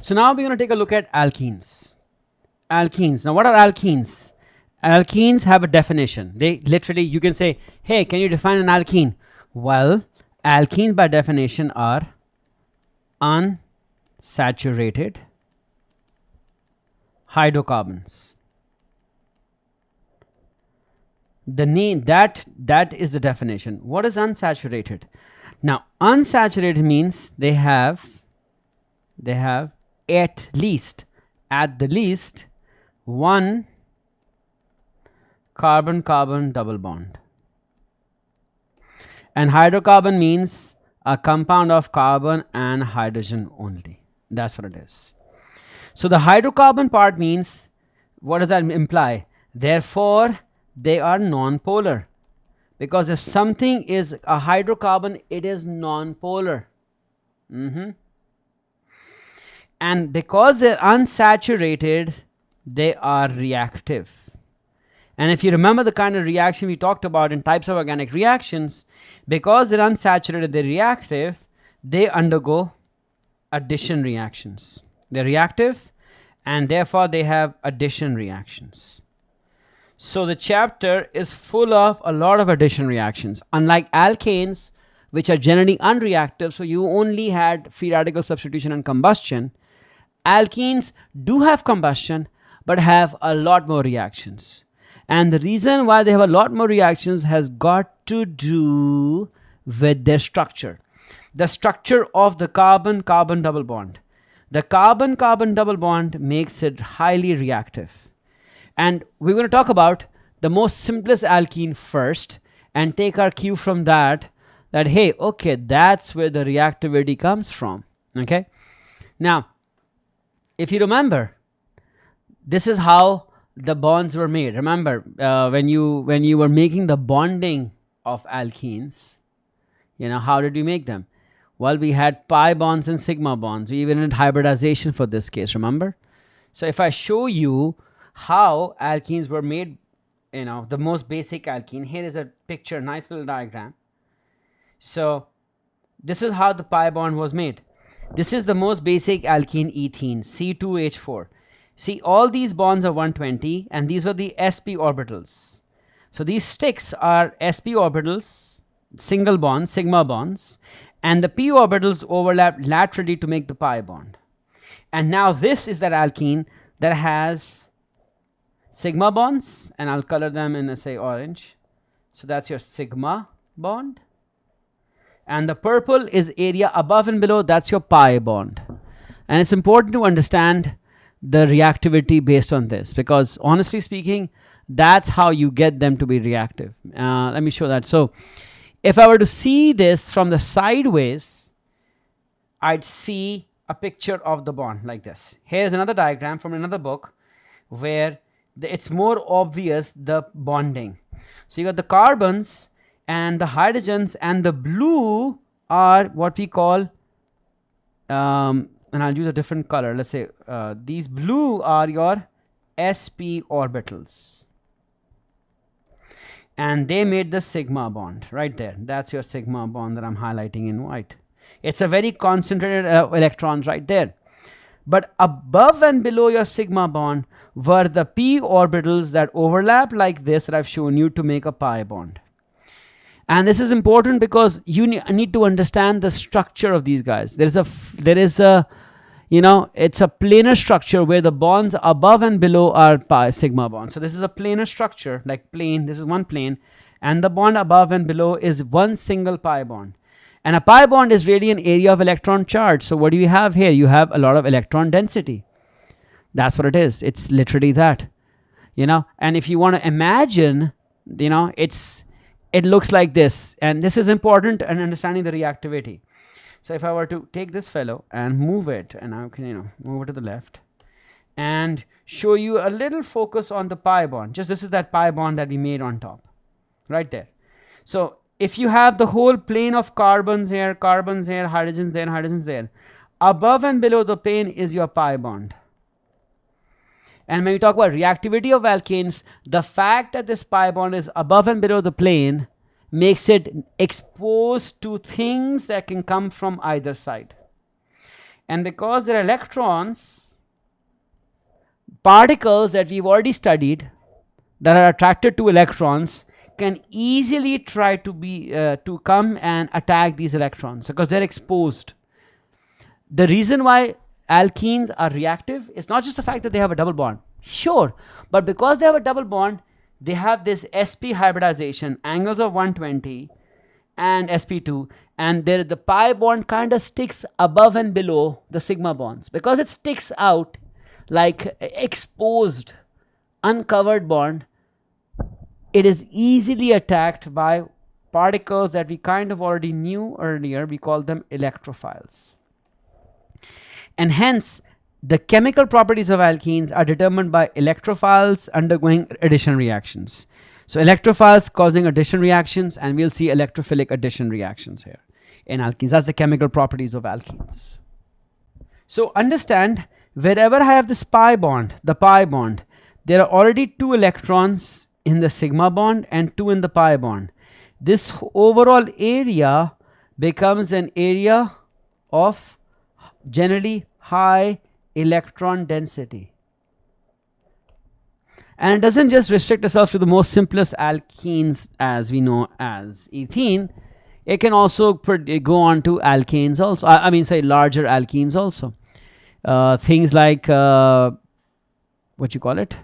So now we're going to take a look at alkenes. Alkenes. Now what are alkenes? Alkenes have a definition. They literally, you can say, hey, can you define an alkene? Well, alkenes by definition are unsaturated hydrocarbons. The name that is the definition. What is unsaturated? Now unsaturated means they have at the least one carbon-carbon double bond. And hydrocarbon means a compound of carbon and hydrogen only. That's what it is. So the hydrocarbon part means, what does that imply? Therefore, they are non-polar. Because if something is a hydrocarbon, it is non-polar. And because they're unsaturated, they are reactive. And if you remember the kind of reaction we talked about in types of organic reactions, because they're unsaturated, they're reactive, they undergo addition reactions. They're reactive and therefore they have addition reactions. So the chapter is full of a lot of addition reactions. Unlike alkanes, which are generally unreactive, so you only had free radical substitution and combustion, alkenes do have combustion but have a lot more reactions. And the reason why they have a lot more reactions has got to do with their structure. The structure of the carbon-carbon double bond. The carbon-carbon double bond makes it highly reactive. And we're going to talk about the most simplest alkene first and take our cue from that hey, okay, that's where the reactivity comes from. Okay. Now, if you remember, this is how the bonds were made. Remember, when you were making the bonding of alkenes, how did we make them? Well, we had pi bonds and sigma bonds. We even had hybridization for this case, remember? So if I show you how alkenes were made, the most basic alkene, here is a picture, nice little diagram. So this is how the pi bond was made. This is the most basic alkene, ethene, C2H4. See, all these bonds are 120 and these were the sp orbitals. So these sticks are sp orbitals, single bonds, sigma bonds, and the p orbitals overlap laterally to make the pi bond. And now this is that alkene that has sigma bonds, and I'll color them in, say, orange. So that's your sigma bond. And the purple is area above and below, that's your pi bond. And it's important to understand the reactivity based on this, because honestly speaking, that's how you get them to be reactive. Let me show that. So if I were to see this from the sideways, I'd see a picture of the bond like this. Here's another diagram from another book where it's more obvious the bonding. So you got the carbons and the hydrogens, and the blue are what we call and I'll use a different color. Let's say these blue are your sp orbitals, and they made the sigma bond right there. That's your sigma bond that I'm highlighting in white. It's a very concentrated electrons right there. But above and below your sigma bond were the p orbitals that overlap like this that I've shown you to make a pi bond. And this is important because you need to understand the structure of these guys. It's a planar structure where the bonds above and below are pi sigma bonds. So this is a planar structure, like plane. This is one plane, and the bond above and below is one single pi bond. And a pi bond is really an area of electron charge. So what do you have here? You have a lot of electron density. That's what it is. It's literally that. And if you want to imagine, it looks like this, and this is important in understanding the reactivity. So if I were to take this fellow and move it, and I can move it to the left and show you a little focus on the pi bond. Just this is that pi bond that we made on top right there. So if you have the whole plane of carbons here, hydrogens there, hydrogens there, above and below the plane is your pi bond. And when we talk about reactivity of alkanes, the fact that this pi bond is above and below the plane makes it exposed to things that can come from either side. And because there are electrons, particles that we've already studied that are attracted to electrons can easily try to come and attack these electrons because they're exposed. The reason why alkenes are reactive is not just the fact that they have a double bond, sure, but because they have a double bond, they have this sp hybridization, angles of 120 and sp2, and there the pi bond kind of sticks above and below the sigma bonds. Because it sticks out like exposed, uncovered bond, it is easily attacked by particles that we kind of already knew earlier. We call them electrophiles. And hence, the chemical properties of alkenes are determined by electrophiles undergoing addition reactions. So electrophiles causing addition reactions, and we'll see electrophilic addition reactions here in alkenes. That's the chemical properties of alkenes. So understand, wherever I have this pi bond, the pi bond, there are already 2 electrons in the sigma bond and 2 in the pi bond. This overall area becomes an area of generally high electron density. And it doesn't just restrict itself to the most simplest alkenes as we know as ethene. It can also go on to alkanes also. I mean, say larger alkenes also. Things like what you call it?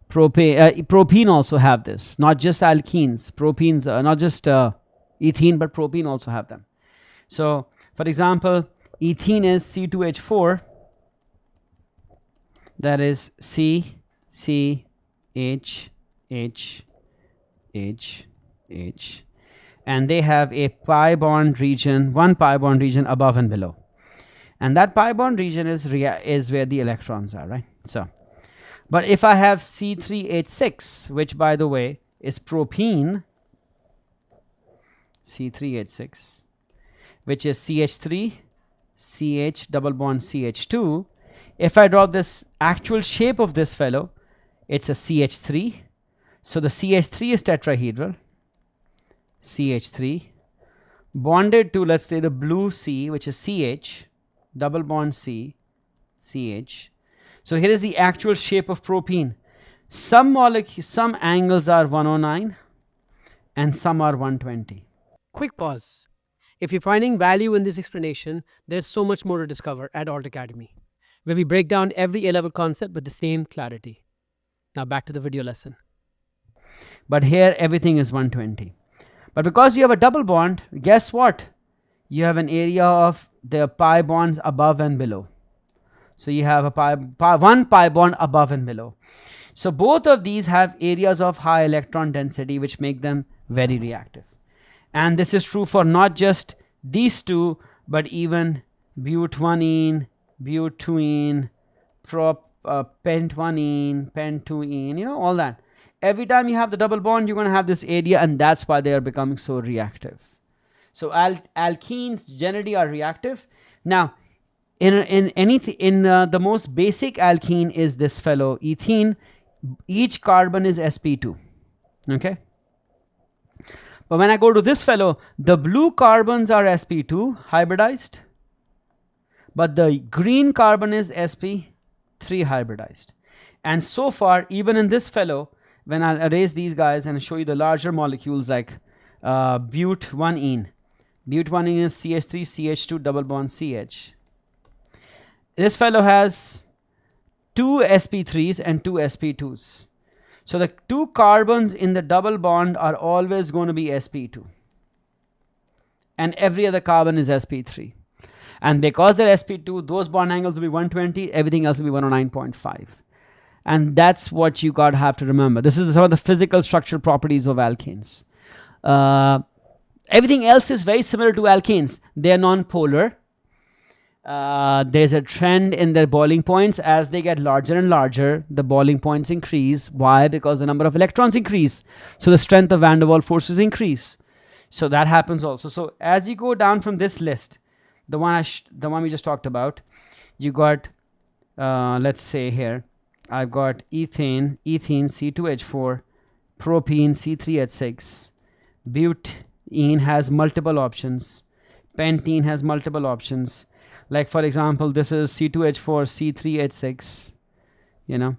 Propene also have this. Not just alkenes. Propenes, not just ethene, but propene also have them. So, for example, ethene is C2H4. That is C, C, H, H, H, H. And they have a pi bond region, one pi bond region above and below. And that pi bond region is where the electrons are, right? So, but if I have C3H6, which by the way is propene, C3H6, which is CH3, CH double bond CH2. If I draw this actual shape of this fellow, it's a CH3. So the CH3 is tetrahedral. CH3 bonded to, let's say, the blue C, which is CH, double bond C, CH. So here is the actual shape of propene. Some molecules, some angles are 109 and some are 120. Quick pause. If you're finding value in this explanation, there's so much more to discover at Alt Academy, where we break down every A-level concept with the same clarity. Now back to the video lesson. But here everything is 120. But because you have a double bond, guess what? You have an area of the pi bonds above and below. So you have a one pi bond above and below. So both of these have areas of high electron density which make them very reactive. And this is true for not just these two, but even but-1-ene, but-2-ene, pent-1-ene, pent-2-ene, you know, all that. Every time you have the double bond, you're going to have this area, and that's why they are becoming so reactive. So alkenes generally are reactive. Now, in the most basic alkene is this fellow, ethene. Each carbon is sp2. Okay. But when I go to this fellow, the blue carbons are sp2 hybridized, but the green carbon is sp3 hybridized. And so far, even in this fellow, when I'll erase these guys and show you the larger molecules like but-1-ene. But-1-ene is CH3, CH2, double bond CH. This fellow has 2 sp3s and 2 sp2s. So the 2 carbons in the double bond are always going to be sp2. And every other carbon is sp3. And because they're sp2, those bond angles will be 120, everything else will be 109.5. And that's what you got to have to remember. This is some of the physical structural properties of alkanes. Everything else is very similar to alkanes. They are non-polar. There's a trend in their boiling points. As they get larger and larger, the boiling points increase. Why? Because the number of electrons increase. So the strength of van der Waals forces increase. So that happens also. So as you go down from this list, the one we just talked about, you got, let's say here, I've got ethane C2H4, propene C3H6, butene has multiple options, pentene has multiple options. Like for example, this is C2H4, C3H6, you know.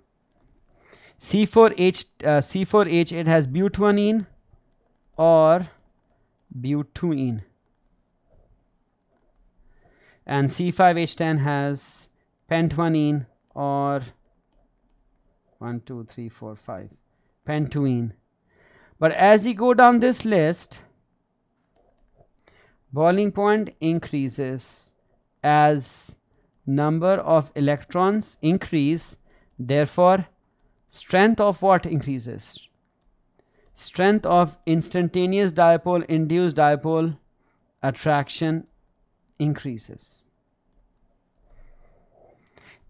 C4H, it has butanene or butene. And C5H10 has pentanene or 1, 2, 3, 4, 5, pentuene. But as you go down this list, boiling point increases as number of electrons increase, therefore strength of what increases? Strength of instantaneous dipole induced dipole attraction increases.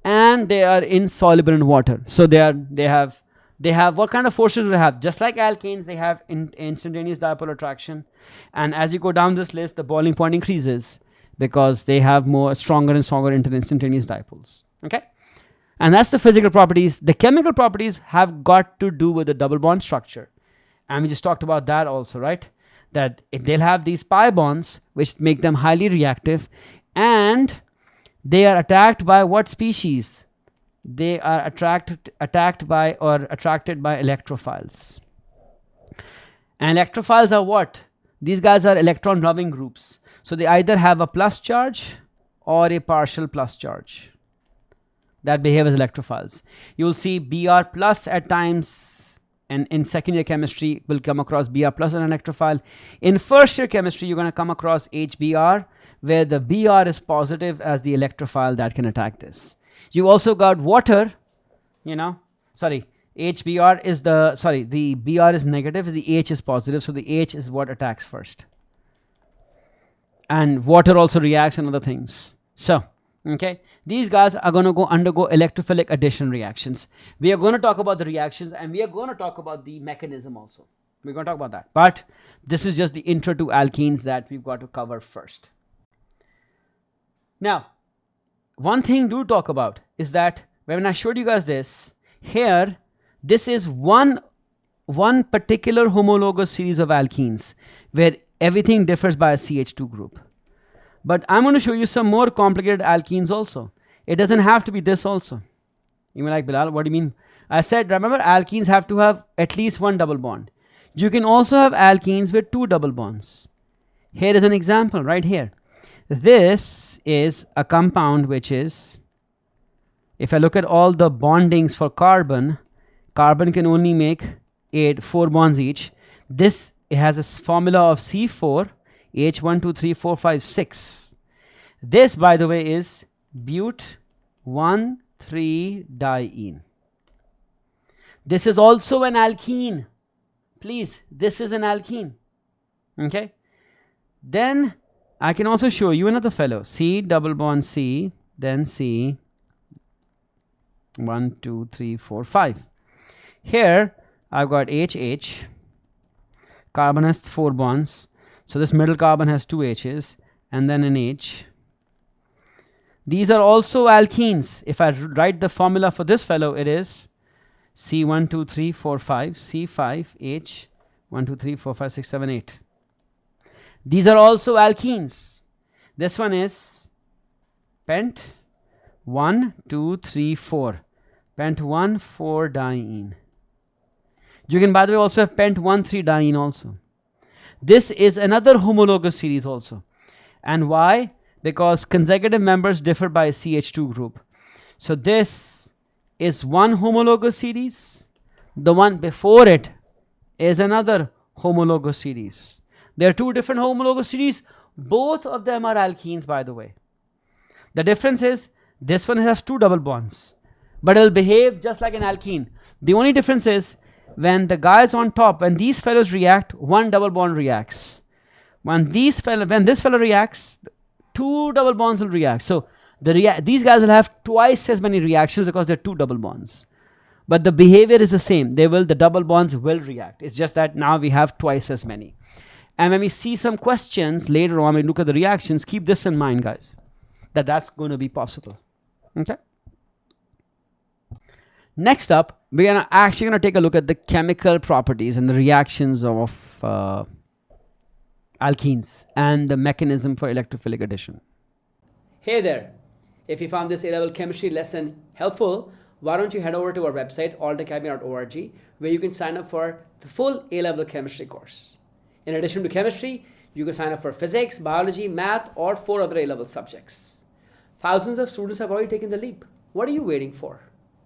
And they are insoluble in water. So they have what kind of forces do they have? Just like alkanes, they have instantaneous dipole attraction. And as you go down this list, the boiling point increases because they have more stronger and stronger instantaneous dipoles. Okay? And that's the physical properties. The chemical properties have got to do with the double bond structure. And we just talked about that also, right? That they'll have these pi bonds which make them highly reactive, and they are attacked by what species? They are attracted by electrophiles. And electrophiles are what? These guys are electron loving groups. So they either have a plus charge or a partial plus charge that behave as electrophiles. You'll see Br plus at times, and in second year chemistry will come across Br plus an electrophile. In first year chemistry, you're going to come across HBr, where the Br is positive as the electrophile that can attack this. You also got water, HBr is the Br is negative, the H is positive, so the H is what attacks first. And water also reacts and other things. So, okay, these guys are going to undergo electrophilic addition reactions. We are going to talk about the reactions, and we are going to talk about the mechanism also. We're going to talk about that. But this is just the intro to alkenes that we've got to cover first. Now, one thing to talk about is that when I showed you guys this, here, this is one particular homologous series of alkenes where everything differs by a CH2 group. But I'm going to show you some more complicated alkenes also. It doesn't have to be this also. You may like, Bilal, what do you mean? I said, remember, alkenes have to have at least one double bond. You can also have alkenes with two double bonds. Here is an example right here. This is a compound which is, if I look at all the bondings for carbon can only make 4 bonds each. This, it has a formula of C4, H1, 2, 3, 4, 5, 6. This, by the way, is but-1,3-diene. This is also an alkene. Please, this is an alkene. Okay? Then I can also show you another fellow. C double bond C, then C, 1, 2, 3, 4, 5. Here I've got HH. Carbon has 4 bonds. So this middle carbon has 2 H's and then an H. These are also alkenes. If I write the formula for this fellow, it is C1, 2, 3, 4, 5, C5, H, 1, 2, 3, 4, 5, 6, 7, 8. These are also alkenes. This one is pent 1, 2, 3, 4. Pent 1, 4-diene. You can, by the way, also have pent 1, 3-diene also. This is another homologous series also. And why? Because consecutive members differ by a CH2 group. So this is one homologous series. The one before it is another homologous series. There are two different homologous series. Both of them are alkenes, by the way. The difference is this one has 2 double bonds, but it'll behave just like an alkene. The only difference is when the guys on top, when these fellows react, 1 double bond reacts. When this fellow reacts, 2 double bonds will react. So these guys will have twice as many reactions because they're 2 double bonds. But the behavior is the same. The double bonds will react. It's just that now we have twice as many. And when we see some questions later on, we look at the reactions, keep this in mind, guys, that's going to be possible. Okay? Next up, we're actually going to take a look at the chemical properties and the reactions of alkenes and the mechanism for electrophilic addition. Hey there! If you found this A-level chemistry lesson helpful, why don't you head over to our website, altacademy.org, where you can sign up for the full A-level chemistry course. In addition to chemistry, you can sign up for physics, biology, math, or 4 other A-level subjects. Thousands of students have already taken the leap. What are you waiting for?